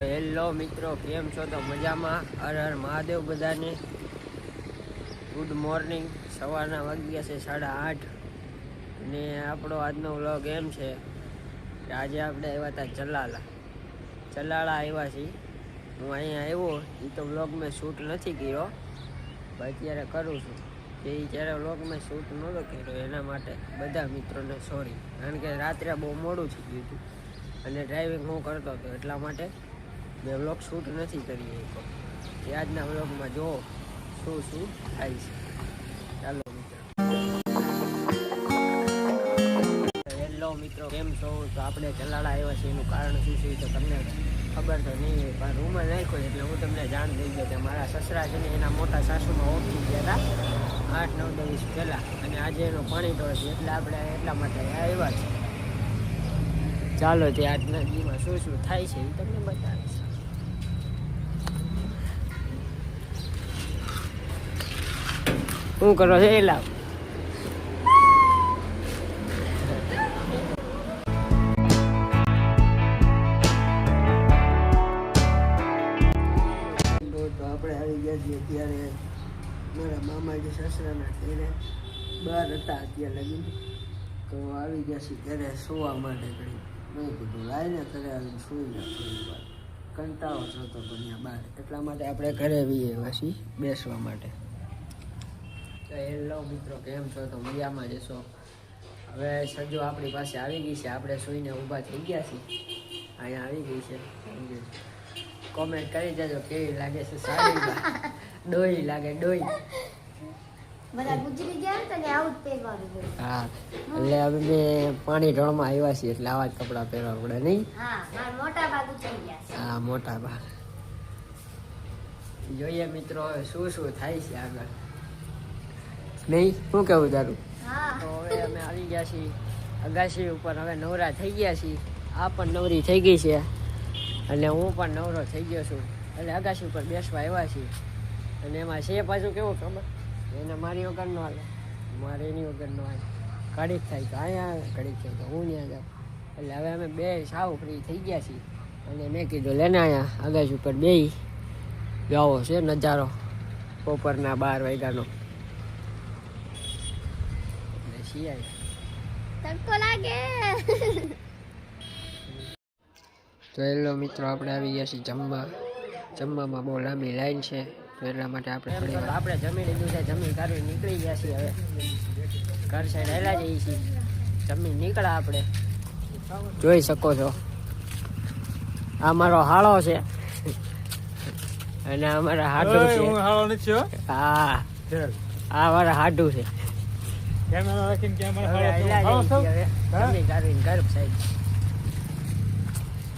Hello મિત્રો, કેમ છો? તો મજામાં? હર હર મહાદેવ બધાને. Good morning. સવારના વાગ્યા છે 8:30 અને આપણો આજનો વ્લોગ એમ છે કે આજે આપણે આવ્યા હતા ચલાળા આવ્યા છીએ. હું અહીંયા આવ્યો એ તો વ્લોગ મેં શૂટ નથી કર્યો, અત્યારે કરું છું. કે જ્યારે વ્લોગ મેં શૂટ નહોતો કર્યો એના માટે બધા મિત્રોને સોરી, કારણ કે રાત્રે બહુ મોડું થઈ ગયું હતું અને ડ્રાઇવિંગ હું કરતો હતો, એટલા માટે મેં વ્લોગ શૂટ નથી કરી શક્યો. કે આજના વ્લોગમાં જો શું થાય છે. ચાલો મિત્રો. હેલો મિત્રો, કેમ છો? તો આપણે ચલાળા આવ્યા છીએ, એનું કારણ શું છે તો તમને ખબર તો નહીં હોય, પણ રૂમમાં નાખ્યો એટલે હું તમને જાણ દઈ દઉં કે મારા સસરા છે ને એના મોટા સાસુમાં ઓફ થઈ ગયા હતા 8-9 દિવસ પહેલાં, અને આજે એનો પાણી ઢોળ છે એટલે આપણે એટલા માટે આવ્યા છે. ચાલો તે આજના દીમાં શું થાય છે એ તમને બતાવીશ. શું કરો છો એ લાવ? તો આપણે આવી ગયા છીએ અત્યારે મારા મામાજી સસરાના ઘરે, બહાર હતા અત્યારે લગી, તો આવી ગયા છીએ ઘરે સુવા માટે. ઘડી મેં કીધું લાઈને ઘરે આવીને સુઈ જાય, થોડી વાર કંટાળો થતો પણ ત્યાં બહાર, એટલા માટે આપણે ઘરે આવીએ પછી બેસવા માટે. હેલો મિત્રો, કેમ છો? તો મજામાં જશો. હવે સજો આપણી પાસે આવી ગઈ છે, આપણે સુઈને ઊભા થઈ ગયા છીએ, અહીંયા આવી ગઈ છે. કોમેન્ટ કરી દેજો કેવી લાગે છે સાડી. ડોઈ લાગે, ડોઈ. હા, એટલે હવે મેં પાણી ઢોળમાં આવ્યા છીએ એટલે આવા જ કપડાં પહેરવા પડે નહીં? હા, મોટા ભાગ. જોઈએ મિત્રો હવે શું થાય છે આગળ. નહીં, શું કેવું તારું? તો હવે અમે આવી ગયા છીએ અગાસી ઉપર. હવે નવરા થઈ ગયા છીએ, આ પણ નવરી થઈ ગઈ છે અને હું પણ નવરો થઈ ગયો છું. એટલે અગાસી ઉપર બેસવા આવ્યા છીએ. અને એમાં છે પાછું કેવું ખબર, એને મારી વગર નો હાલે, મારે એની વગર નો હાલે. ઘડીક થાય તો અહીંયા, ઘડીક થાય તો હું ત્યાં જાઉં. એટલે હવે અમે બે સાવ ફ્રી થઈ ગયા છીએ અને મેં કીધું લેને અહીંયા અગાસી ઉપર બેસી જાવો છે નજારો બપોરના 12 વાગ્યાનો. તડકો લાગે. તો હેલો મિત્રો, આપણે આવી ગયા છીએ જમવામાં બહુ લાંબી લાઈન છે, તો એટલા માટે આપણે જમી લીધું છે. જમી કરી નીકળી ગયા છીએ. હવે ઘર સાઈડ હેલા જઈએ છીએ. જમી નીકળ્યા આપણે, જોઈ શકો છો. આ મારો હાળો છે અને અમારા હાડું છે. હા, આ મારા હાડું છે.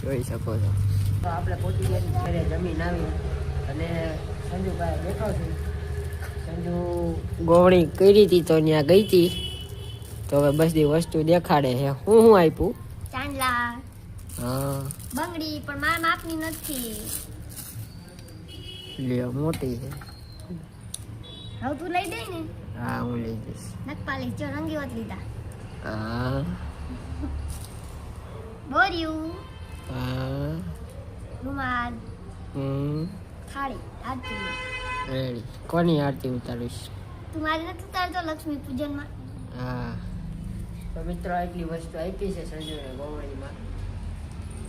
જોઈ શકો છો. આપણે પહોંચી ગયા ઘરે જમીન આવી અને સંજુભાઈ બેઠો છું. સંજુ ગોવણી કરી હતી તો ત્યાં ગઈ હતી, તો હવે બધી વસ્તુ દેખાડે છે. હું આપ્યું? ચાંદલા. હા, બંગડી પણ મારા માપની નથી. લ્યો, મોટી છે. હવે તું લઈ દે ને. હા, હું લઈ જઈશ. નખપાલી જો રંગીવત લીધા. હા, બોર્યું. હા, રૂમાલ. થાળી. આરતી. રેડી. કોની આરતી ઉતારીશ? તું મારી નથી ઉતારતો લક્ષ્મી પૂજનમાં? હા. તો મિત્રો, એટલી વસ્તુ આપી છે સંજયને ગોવણીમાં,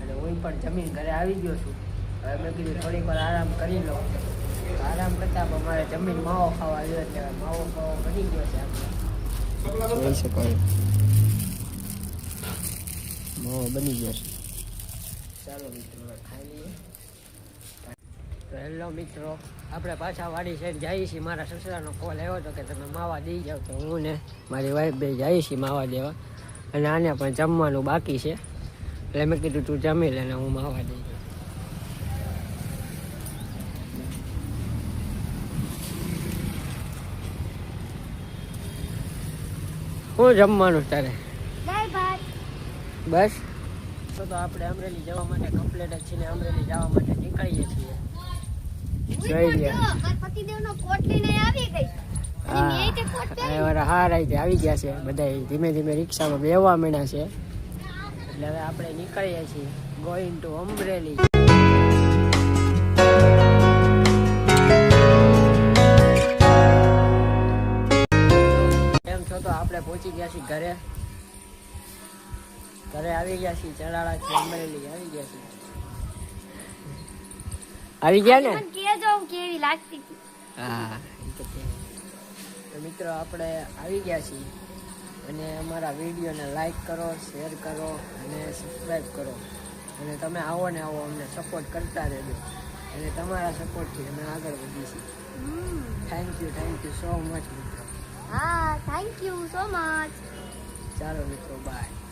અને હું પણ જમીન ઘરે આવી ગયો છું. હવે મેં કીધું થોડીક વાર આરામ કરી લો. આરામ કરતા પણ મારે જમીન માવો ખાવા આવ્યો એટલે માવો બની ગયો છે. આપણે જોઈ શકો, માવો બની ગયો છે. ચાલો મિત્રો, ખાઈ લઈએ. તો હેલો મિત્રો, આપણે પાછા વાડી સાઈડ જઈએ છીએ. મારા સસરાનો કોલ આવ્યો હતો કે તમે માવા દઈ જાઓ, તો હું ને મારી વાઈફ બે જઈએ છીએ માવા દેવા. અને આને પણ જમવાનું બાકી છે એટલે મેં કીધું તું જમી લે ને હું માવા દઈ જાઉં. શું જમવાનું તારે? બસ. તો આપણે અમરેલી જવા માટે કમ્પ્લીટ જ છીએ. અમરેલી જવા માટે નીકળીએ છીએ. આવી ગયા છે બધા, ધીમે ધીમે રિક્ષામાં બેસવા માંડ્યા છે. એટલે હવે આપણે નીકળીએ છીએ, ગોઈંગ ટુ અમરેલી. પહોંચી ગયા છીએ ઘરે આવી ગયા છીએ ચડાળાથી અમરેલી આવી ગયા છીએ આવી ગયા ને મને કહેજો કેવી લાગતી હતી. હા તો મિત્રો આપણે આવી ગયા છીએ અને અમારા વિડીયોને લાઈક કરો શેર કરો અને સબસ્ક્રાઈબ કરો અને તમે આવો ને આવો અમને સપોર્ટ કરતા રહેજો અને તમારા સપોર્ટથી અમે આગળ વધીશું. થેન્ક યુ સો મચ મિત્રો. હા થેન્ક યુ સો મચ. ચાલો મિત્રો બાય.